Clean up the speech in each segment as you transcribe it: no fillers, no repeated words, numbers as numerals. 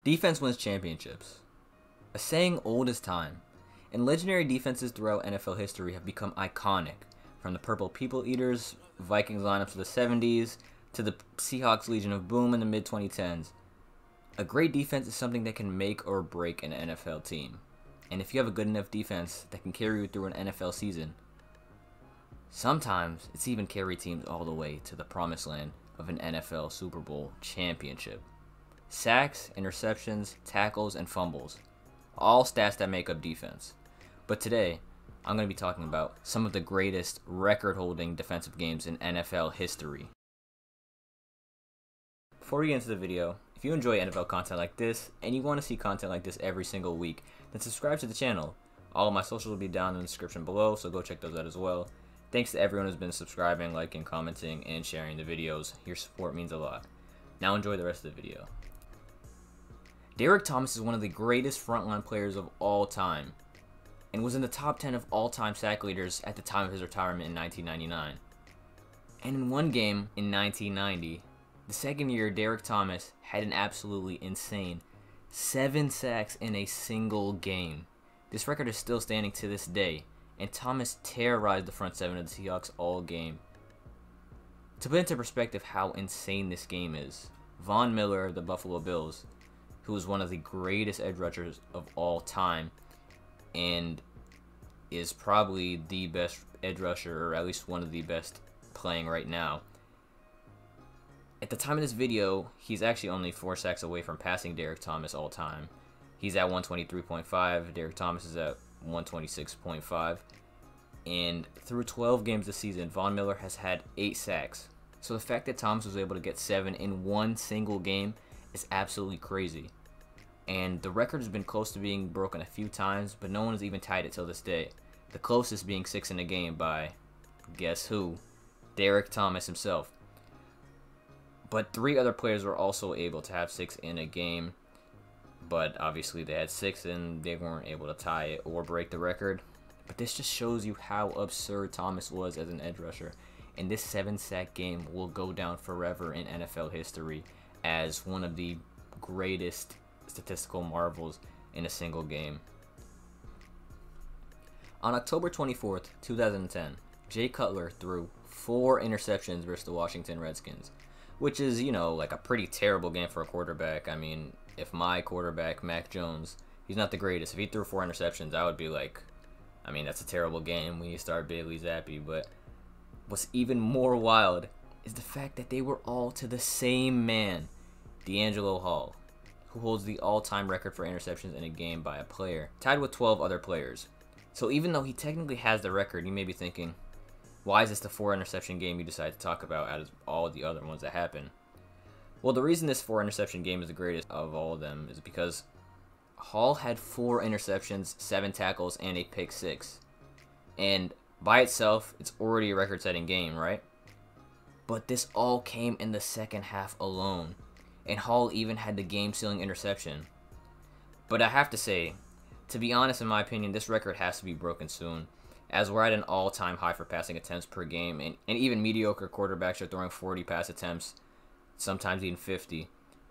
Defense wins championships. A saying old as time, and legendary defenses throughout NFL history have become iconic, from the Purple People Eaters, Vikings lineups of the 70s, to the Seahawks Legion of Boom in the mid-2010s. A great defense is something that can make or break an NFL team, and if you have a good enough defense that can carry you through an NFL season, sometimes it's even carried teams all the way to the promised land of an NFL Super Bowl championship. Sacks, interceptions, tackles, and fumbles. All stats that make up defense. But today, I'm going to be talking about some of the greatest record-holding defensive games in NFL history. Before we get into the video, if you enjoy NFL content like this, and you want to see content like this every single week, then subscribe to the channel. All of my socials will be down in the description below, so go check those out as well. Thanks to everyone who's been subscribing, liking, commenting, and sharing the videos. Your support means a lot. Now enjoy the rest of the video. Derrick Thomas is one of the greatest frontline players of all time, and was in the top 10 of all-time sack leaders at the time of his retirement in 1999. And in one game in 1990, the second year, Derrick Thomas had an absolutely insane 7 sacks in a single game. This record is still standing to this day, and Thomas terrorized the front 7 of the Seahawks all game. To put into perspective how insane this game is, Von Miller of the Buffalo Bills, who is one of the greatest edge rushers of all time and is probably the best edge rusher, or at least one of the best playing right now. At the time of this video, he's actually only 4 sacks away from passing Derrick Thomas all time. He's at 123.5, Derrick Thomas is at 126.5, and through 12 games this season, Von Miller has had 8 sacks. So the fact that Thomas was able to get 7 in one single game is absolutely crazy. And the record has been close to being broken a few times, but no one has even tied it till this day. The closest being 6 in a game by, guess who? Derrick Thomas himself. But 3 other players were also able to have 6 in a game, but obviously they had 6 and they weren't able to tie it or break the record. But this just shows you how absurd Thomas was as an edge rusher. And this 7-sack game will go down forever in NFL history as one of the greatest statistical marvels in a single game. On October 24th, 2010, Jay Cutler threw 4 interceptions versus the Washington Redskins, which is, you know, like a pretty terrible game for a quarterback. I mean, if my quarterback, Mac Jones, he's not the greatest. If he threw 4 interceptions, I would be like, I mean, that's a terrible game when you start Bailey Zappi. But what's even more wild is the fact that they were all to the same man, DeAngelo Hall, who holds the all-time record for interceptions in a game by a player, tied with 12 other players. So even though he technically has the record, you may be thinking, why is this the 4 interception game you decide to talk about out of all the other ones that happen? Well, the reason this 4 interception game is the greatest of all of them is because Hall had 4 interceptions, 7 tackles, and a pick 6. And by itself, it's already a record-setting game, right? But this all came in the second half alone, and Hall even had the game-sealing interception. But I have to say, to be honest, in my opinion, this record has to be broken soon, as we're at an all-time high for passing attempts per game, and even mediocre quarterbacks are throwing 40 pass attempts, sometimes even 50.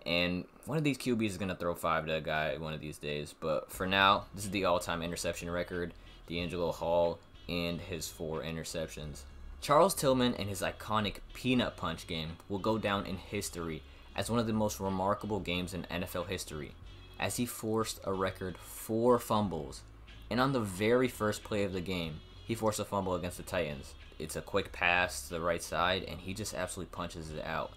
And one of these QBs is going to throw 5 to a guy one of these days. But for now, this is the all-time interception record, DeAngelo Hall and his 4 interceptions. Charles Tillman and his iconic peanut punch game will go down in history as one of the most remarkable games in NFL history, as he forced a record 4 fumbles. And on the very first play of the game, he forced a fumble against the Titans. It's a quick pass to the right side, and he just absolutely punches it out.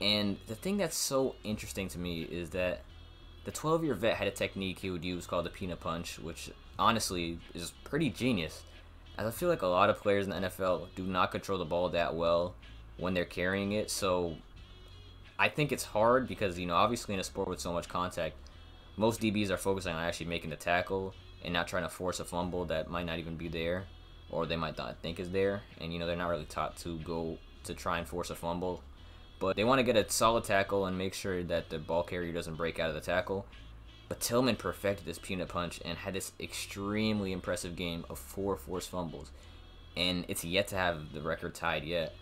And the thing that's so interesting to me is that the 12-year vet had a technique he would use called the peanut punch, which honestly is pretty genius, as I feel like a lot of players in the NFL do not control the ball that well when they're carrying it. So I think it's hard because, you know, obviously in a sport with so much contact, most DBs are focusing on actually making the tackle and not trying to force a fumble that might not even be there, or they might not think is there. And, you know, they're not really taught to go to try and force a fumble. But they want to get a solid tackle and make sure that the ball carrier doesn't break out of the tackle. But Tillman perfected this peanut punch and had this extremely impressive game of 4 forced fumbles. And it's yet to have the record tied yet.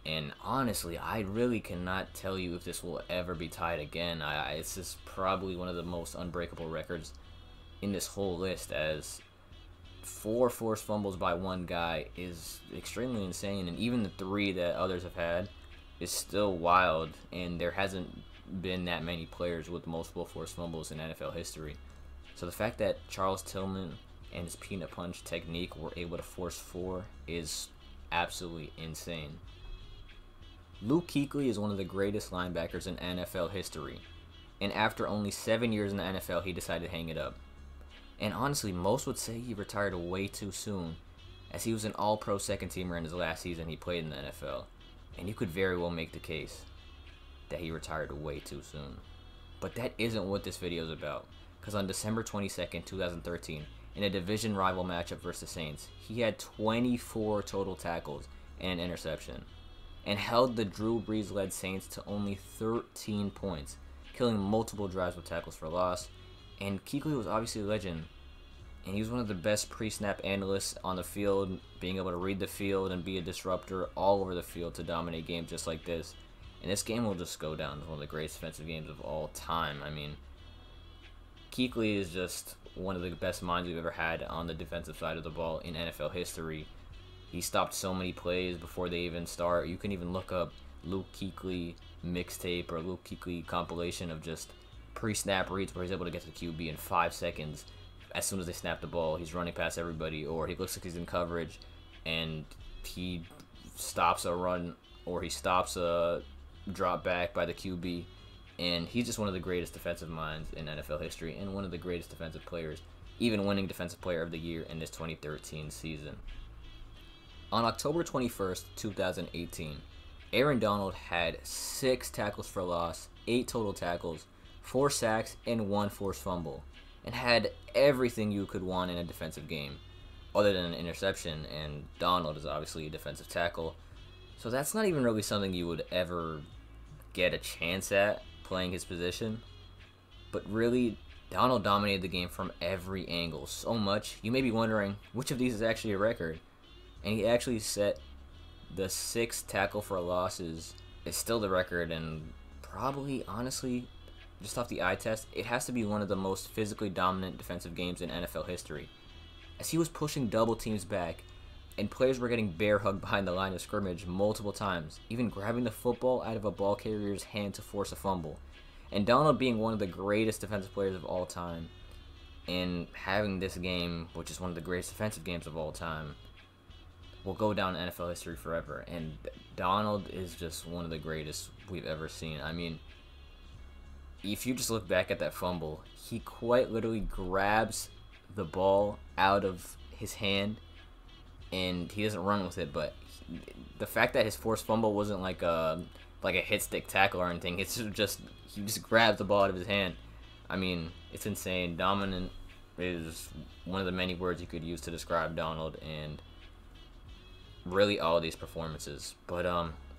And honestly, I really cannot tell you if this will ever be tied again. It's just probably one of the most unbreakable records in this whole list, as 4 forced fumbles by one guy is extremely insane, and even the 3 that others have had is still wild, and there hasn't been that many players with multiple forced fumbles in NFL history. So the fact that Charles Tillman and his peanut punch technique were able to force 4 is absolutely insane. Luke Kuechly is one of the greatest linebackers in NFL history, and after only 7 years in the NFL, he decided to hang it up. And honestly, most would say he retired way too soon, as he was an all-pro second teamer in his last season he played in the NFL, and you could very well make the case that he retired way too soon. But that isn't what this video is about, because on December 22nd, 2013, in a division rival matchup versus the Saints, he had 24 total tackles and an interception, and held the Drew Brees-led Saints to only 13 points, killing multiple drives with tackles for loss. And Kuechly was obviously a legend, and he was one of the best pre-snap analysts on the field, being able to read the field and be a disruptor all over the field to dominate games just like this. And this game will just go down as one of the greatest defensive games of all time. I mean, Kuechly is just one of the best minds we've ever had on the defensive side of the ball in NFL history. He stopped so many plays before they even start. You can even look up Luke Kuechly mixtape or Luke Kuechly compilation of just pre-snap reads where he's able to get to the QB in 5 seconds. As soon as they snap the ball, he's running past everybody, or he looks like he's in coverage and he stops a run, or he stops a drop back by the QB. And he's just one of the greatest defensive minds in NFL history, and one of the greatest defensive players, even winning Defensive Player of the Year in this 2013 season. On October 21st, 2018, Aaron Donald had 6 tackles for loss, 8 total tackles, 4 sacks, and 1 forced fumble, and had everything you could want in a defensive game, other than an interception, and Donald is obviously a defensive tackle, so that's not even really something you would ever get a chance at, playing his position. But really, Donald dominated the game from every angle so much, you may be wondering which of these is actually a record. And he actually set the 6 tackle for losses. It's still the record, and probably, honestly, just off the eye test, it has to be one of the most physically dominant defensive games in NFL history, as he was pushing double teams back, and players were getting bear hugged behind the line of scrimmage multiple times, even grabbing the football out of a ball carrier's hand to force a fumble. And Donald being one of the greatest defensive players of all time, and having this game, which is one of the greatest defensive games of all time, will go down in NFL history forever. And Donald is just one of the greatest we've ever seen. I mean, if you just look back at that fumble, he quite literally grabs the ball out of his hand, and he doesn't run with it. But the fact that his forced fumble wasn't like a hit stick tackle or anything, it's just he just grabs the ball out of his hand. I mean, it's insane. Dominant is one of the many words you could use to describe Donald, and really all of these performances. But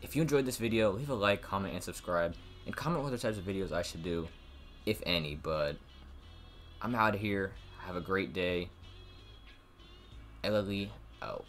if you enjoyed this video, leave a like, comment, and subscribe, and comment what other types of videos I should do, if any. But I'm out of here. Have a great day. LLE out.